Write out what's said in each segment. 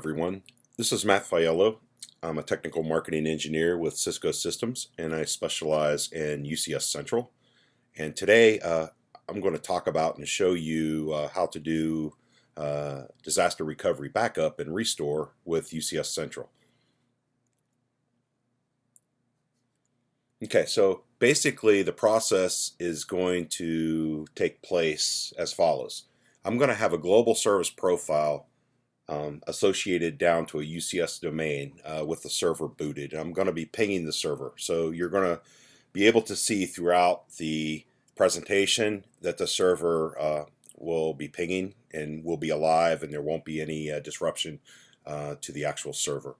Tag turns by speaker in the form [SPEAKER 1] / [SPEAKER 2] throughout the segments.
[SPEAKER 1] everyone. This is Matt Fiello. I'm a technical marketing engineer with Cisco Systems, and I specialize in UCS Central. And today I'm going to talk about and show you how to do disaster recovery backup and restore with UCS Central. Okay, so basically the process is going to take place as follows. I'm going to have a global service profile associated down to a UCS domain with the server booted. I'm going to be pinging the server. So you're going to be able to see throughout the presentation that the server will be pinging and will be alive, and there won't be any disruption to the actual server.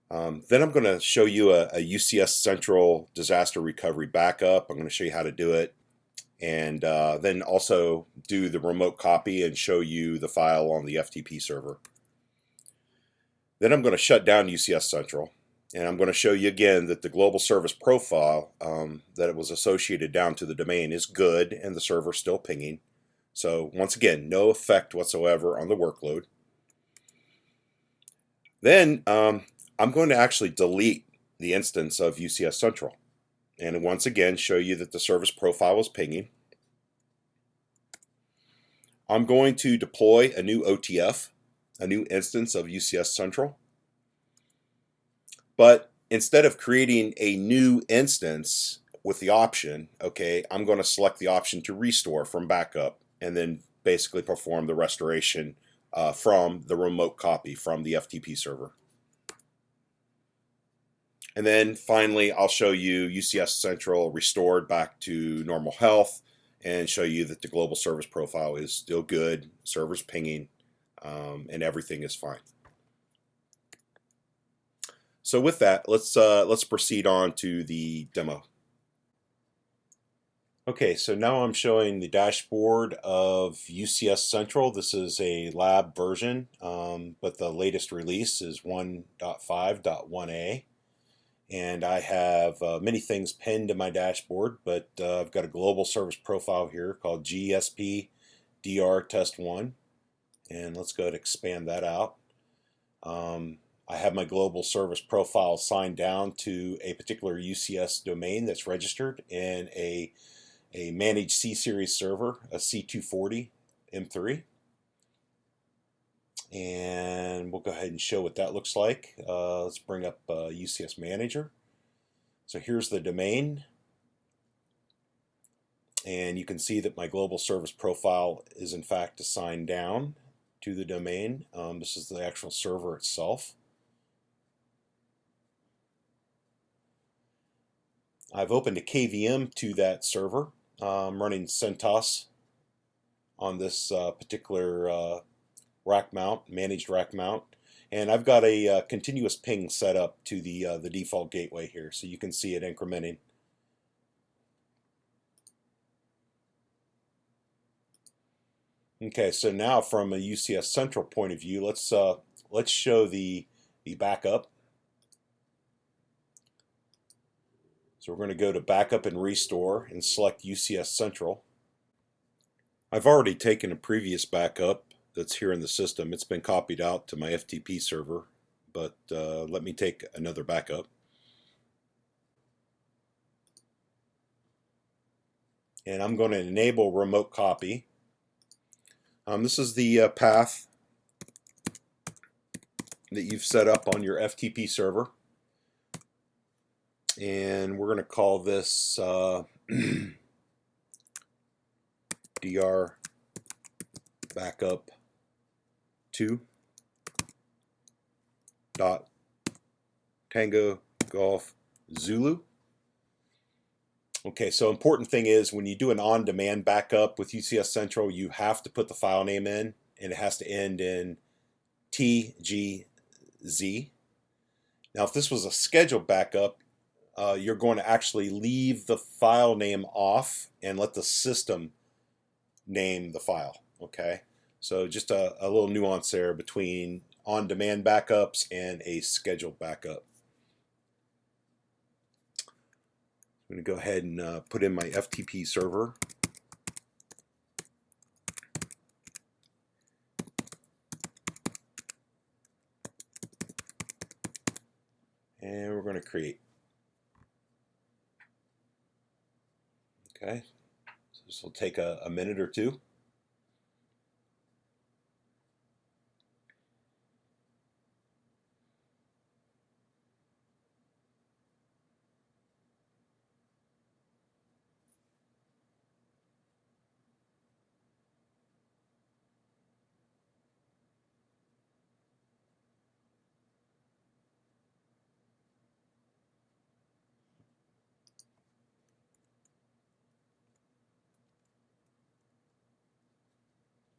[SPEAKER 1] Then I'm going to show you a UCS Central disaster recovery backup. I'm going to show you how to do it, and then also do the remote copy and show you the file on the FTP server. Then I'm going to shut down UCS Central, and I'm going to show you again that the global service profile that it was associated down to the domain is good and the server's still pinging. So once again, no effect whatsoever on the workload. Then I'm going to actually delete the instance of UCS Central, and once again show you that the service profile is pinging. I'm going to deploy a new OTF, a new instance of UCS Central. But instead of creating a new instance with the option, okay, I'm going to select the option to restore from backup and then basically perform the restoration from the remote copy from the FTP server. And then finally, I'll show you UCS Central restored back to normal health and show you that the global service profile is still good, server's pinging, and everything is fine. So with that, let's proceed on to the demo. Okay, so now I'm showing the dashboard of UCS Central. This is a lab version, but the latest release is 1.5.1a. And I have many things pinned to my dashboard, but I've got a global service profile here called GSP DR Test 1. And let's go ahead and expand that out. I have my global service profile signed down to a particular UCS domain that's registered in a managed C-Series server, a C240 M3. And we'll go ahead and show what that looks like. Let's bring up UCS Manager. So here's the domain. And you can see that my global service profile is in fact assigned down to the domain. This is the actual server itself. I've opened a KVM to that server. I'm running CentOS on this particular rack mount, managed rack mount, and I've got a continuous ping set up to the default gateway here, so you can see it incrementing. Okay, so now from a UCS Central point of view, let's show the backup. So we're going to go to Backup and Restore and select UCS Central. I've already taken a previous backup that's here in the system. It's been copied out to my FTP server, but let me take another backup. And I'm going to enable remote copy. This is the path that you've set up on your FTP server. And we're going to call this DR backup 2 dot Tango Golf Zulu. Okay, so important thing is when you do an on-demand backup with UCS Central, you have to put the file name in, and it has to end in TGZ. Now, if this was a scheduled backup, you're going to actually leave the file name off and let the system name the file. Okay, so just a little nuance there between on-demand backups and a scheduled backup. I'm going to go ahead and put in my FTP server. and we're going to create. Okay, so this will take a minute or two.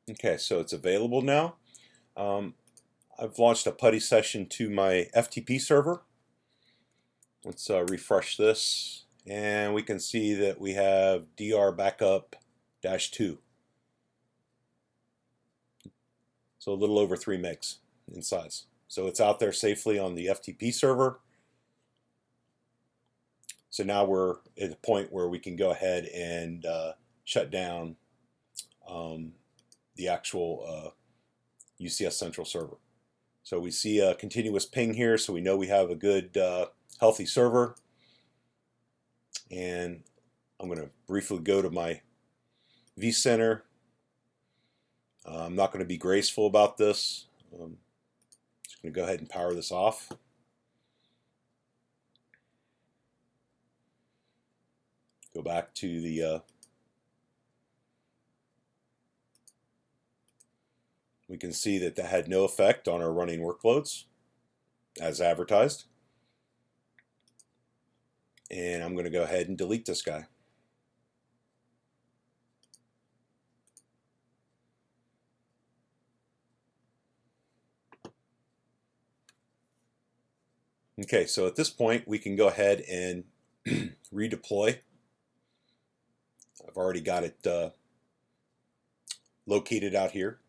[SPEAKER 1] Okay, so it's available now. I've launched a PuTTY session to my FTP server. Let's refresh this, and we can see that we have DR backup -2. So a little over 3 megs in size. So it's out there safely on the FTP server. So now we're at a point where we can go ahead and shut down the actual UCS Central server. So we see a continuous ping here, so we know we have a good healthy server. And I'm going to briefly go to my vCenter. I'm not going to be graceful about this. Just going to go ahead and power this off. Go back to the we can see that that had no effect on our running workloads as advertised. And I'm going to go ahead and delete this guy. Okay, so at this point we can go ahead and redeploy. I've already got it located out here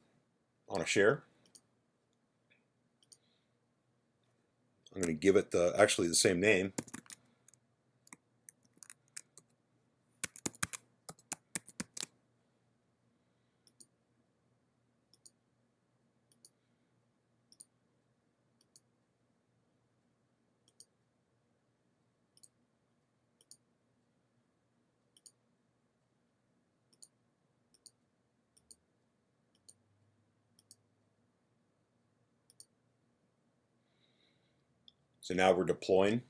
[SPEAKER 1] on a share. I'm going to give it actually the same name. So now we're deploying.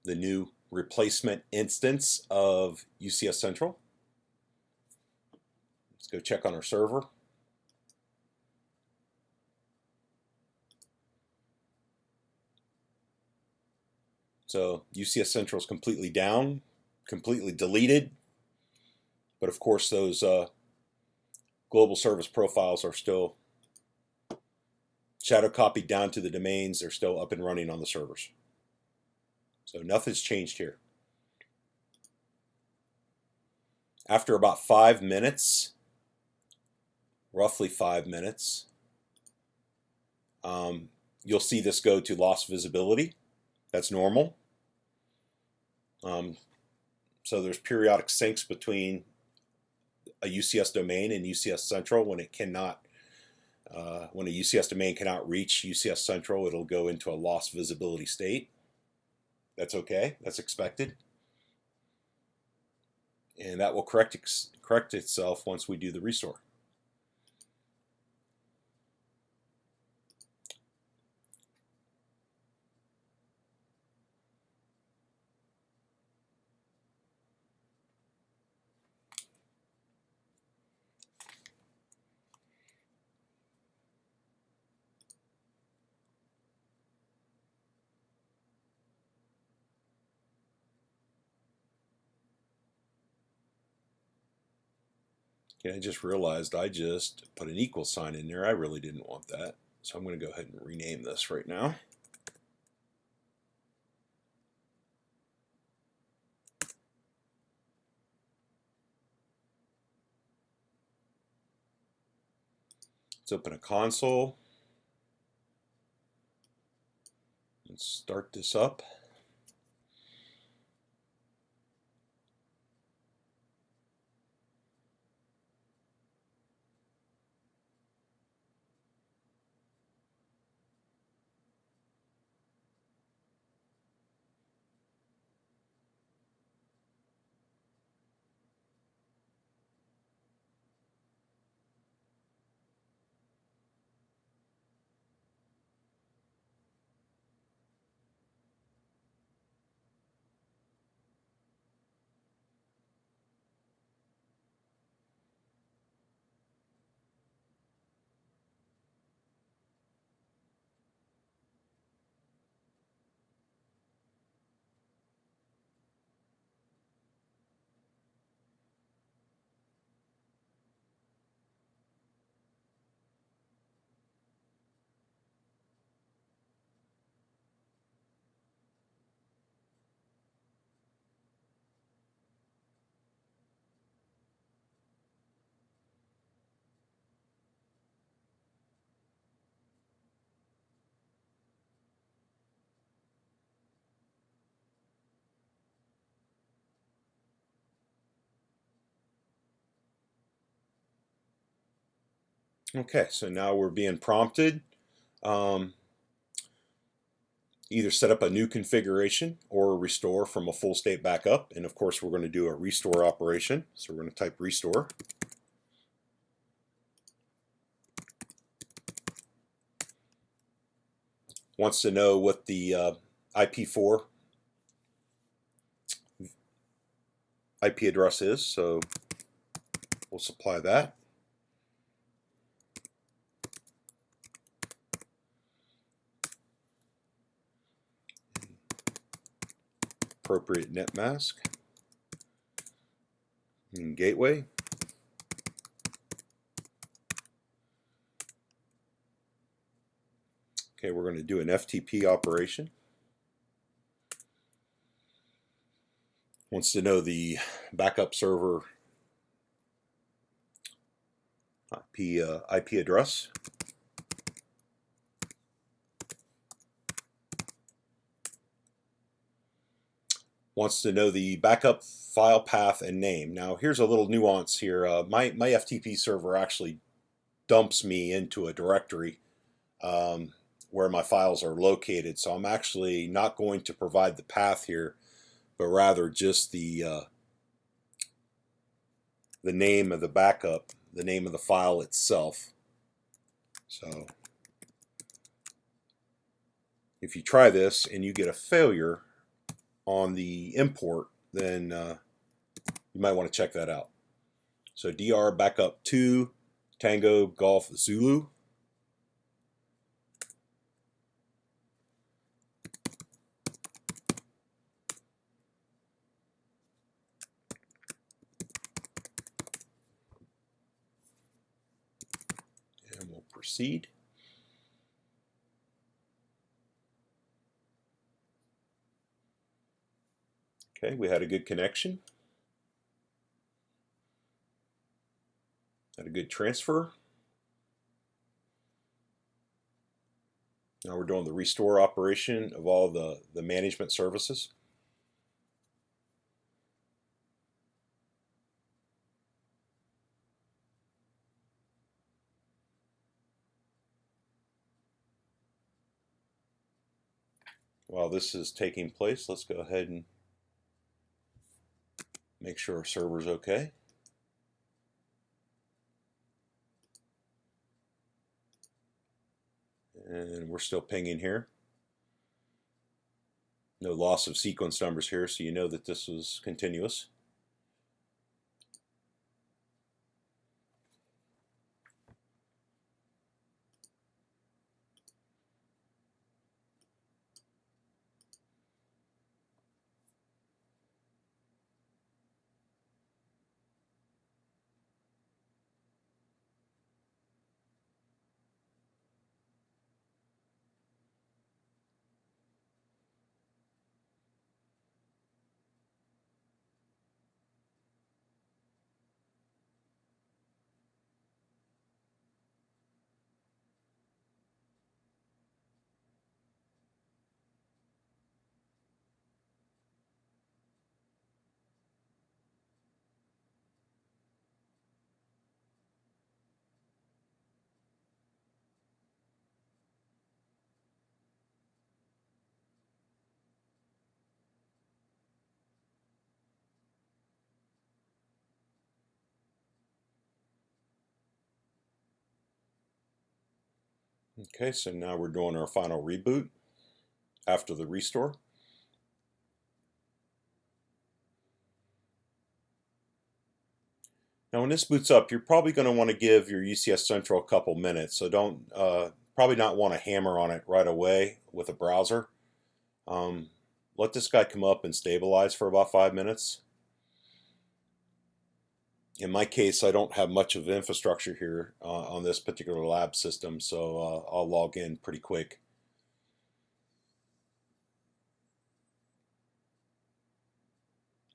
[SPEAKER 1] The new replacement instance of UCS Central. Let's go check on our server. So UCS Central is completely down, completely deleted. But of course those global service profiles are still shadow copied down to the domains. They're still up and running on the servers. So nothing's changed here. After about 5 minutes, roughly 5 minutes, you'll see this go to lost visibility. That's normal. So there's periodic syncs between a UCS domain and UCS Central. When it cannot, when a UCS domain cannot reach UCS Central, it'll go into a lost visibility state. That's okay. That's expected. And that will correct itself once we do the restore. Okay, I just realized I just put an equal sign in there. I really didn't want that. So I'm going to go ahead and rename this right now. Let's open a console. Let's start this up. Okay, so now we're being prompted. Um, Either set up a new configuration or restore from a full state backup. And of course, we're going to do a restore operation. So we're going to type restore. Wants to know what the IP4 IP address is. So we'll supply that. Appropriate net mask and gateway. Okay, we're going to do an FTP operation. Wants to know the backup server IP address. Wants to know the backup file path and name. Now here's a little nuance here. My FTP server actually dumps me into a directory where my files are located. So I'm actually not going to provide the path here, but rather just the name of the backup, the name of the file itself. So if you try this and you get a failure on the import, then you might want to check that out. So DR backup 2 Tango Golf Zulu. And we'll proceed. Okay, we had a good connection. Had a good transfer. Now we're doing the restore operation of all the management services. While this is taking place, let's go ahead and make sure our server's okay. And we're still pinging here. No loss of sequence numbers here, so you know that this was continuous. Okay, so now we're doing our final reboot after the restore. Now when this boots up, you're probably going to want to give your UCS Central a couple minutes, so don't probably not want to hammer on it right away with a browser. Let this guy come up and stabilize for about 5 minutes. In my case, I don't have much of infrastructure here on this particular lab system, so I'll log in pretty quick.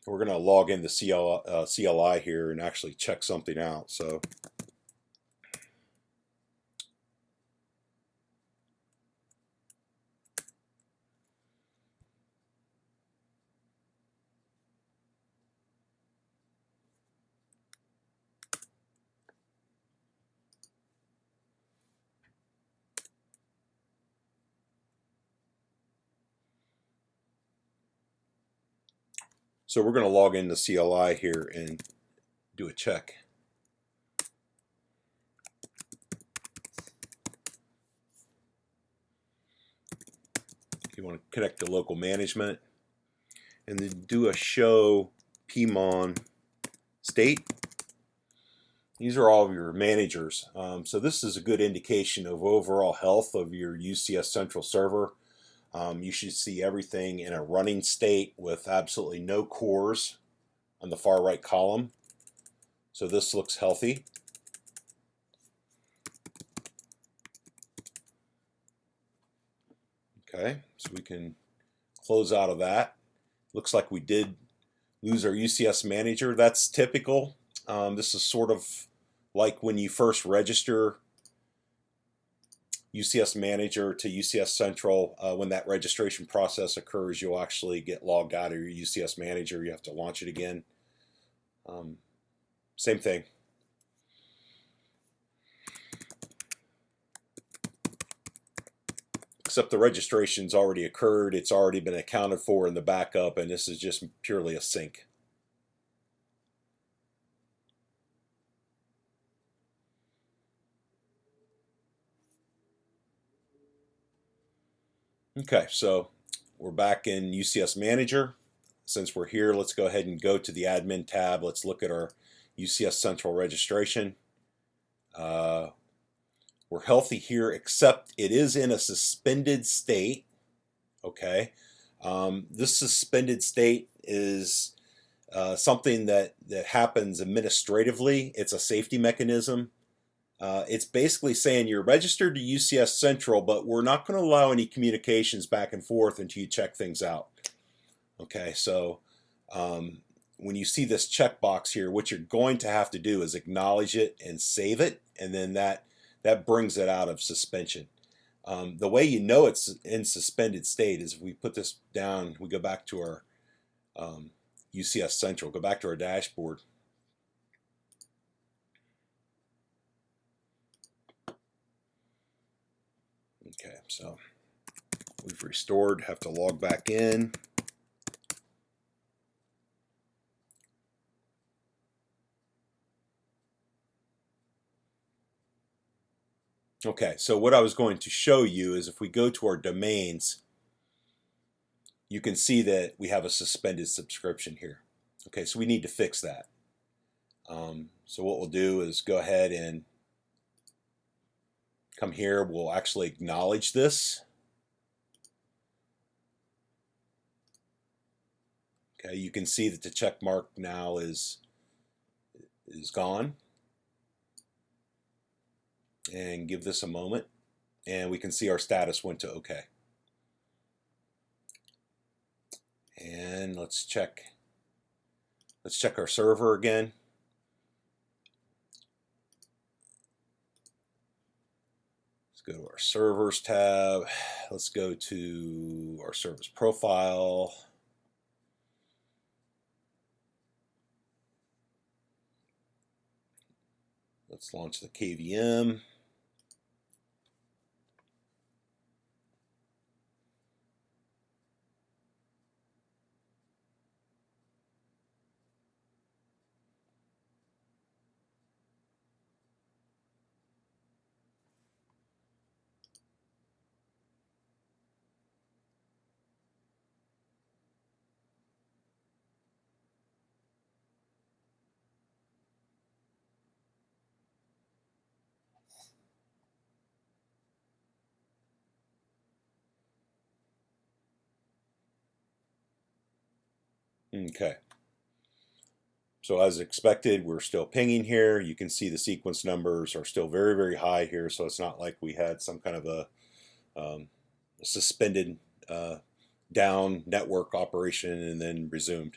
[SPEAKER 1] We're going to log into CLI here and actually check something out. So So we're going to log into CLI here and do a check. You want to connect to local management and then do a show PMON state. These are all of your managers. So this is a good indication of overall health of your UCS Central server. You should see everything in a running state with absolutely no cores on the far right column. So this looks healthy. Okay, so we can close out of that. Looks like we did lose our UCS Manager. That's typical. This is sort of like when you first register UCS Manager to UCS Central. When that registration process occurs, you'll actually get logged out of your UCS Manager. You have to launch it again. Same thing. Except the registration's already occurred, it's already been accounted for in the backup, and this is just purely a sync. Okay, so we're back in UCS Manager. Since we're here, let's go ahead and go to the admin tab. Let's look at our UCS Central registration. We're healthy here, except it is in a suspended state. Okay, this suspended state is something that happens administratively. It's a safety mechanism. It's basically saying you're registered to UCS Central, but we're not going to allow any communications back and forth until you check things out. Okay, so when you see this checkbox here, what you're going to have to do is acknowledge it and save it, and then that brings it out of suspension. The way you know it's in suspended state is if we put this down, we go back to our UCS Central, go back to our dashboard. Okay, so we've restored, have to log back in. Okay, so what I was going to show you is if we go to our domains, you can see that we have a suspended subscription here. Okay, so we need to fix that. So what we'll do is go ahead and come here. We'll actually acknowledge this. Okay, you can see that the check mark now is gone. And give this a moment, and we can see our status went to OK. And let's check our server again. Let's go to our servers tab. Let's go to our service profile. Let's launch the KVM. Okay. So as expected, we're still pinging here. You can see the sequence numbers are still very, very high here. So it's not like we had some kind of a suspended down network operation and then resumed.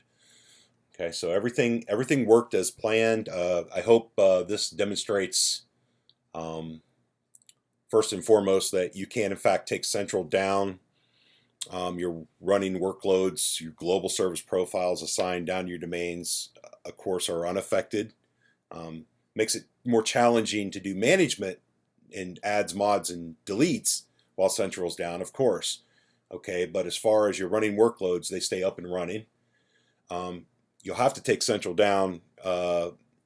[SPEAKER 1] Okay, so everything worked as planned. I hope this demonstrates first and foremost that you can in fact take Central down. Your running workloads, your global service profiles assigned down to your domains, of course, are unaffected. Makes it more challenging to do management and adds, mods, and deletes while Central's down, of course. Okay, but as far as your running workloads, they stay up and running. You'll have to take Central down,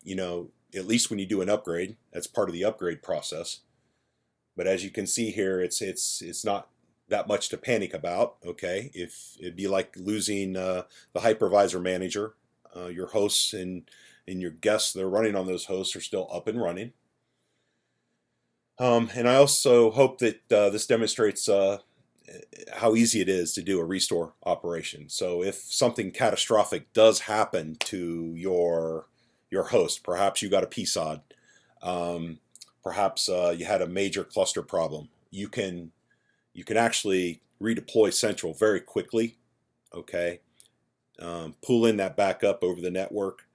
[SPEAKER 1] you know, at least when you do an upgrade. That's part of the upgrade process. But as you can see here, it's not that much to panic about. Okay, if it'd be like losing the hypervisor manager, your hosts and your guests that are running on those hosts are still up and running. And I also hope that this demonstrates how easy it is to do a restore operation. So if something catastrophic does happen to your host, perhaps you got a PSOD, perhaps you had a major cluster problem, you can actually redeploy Central very quickly. Okay, pull in that backup over the network,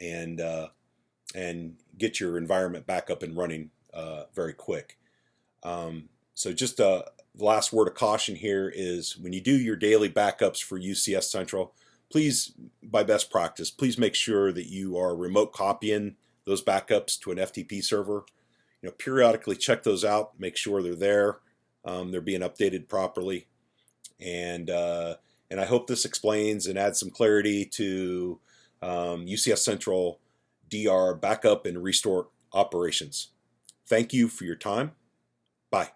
[SPEAKER 1] and get your environment back up and running very quick. So just the last word of caution here is when you do your daily backups for UCS Central, please, by best practice, please make sure that you are remote copying those backups to an FTP server. You know, periodically check those out, make sure they're there, they're being updated properly, and I hope this explains and adds some clarity to UCS Central DR backup and restore operations. Thank you for your time. Bye.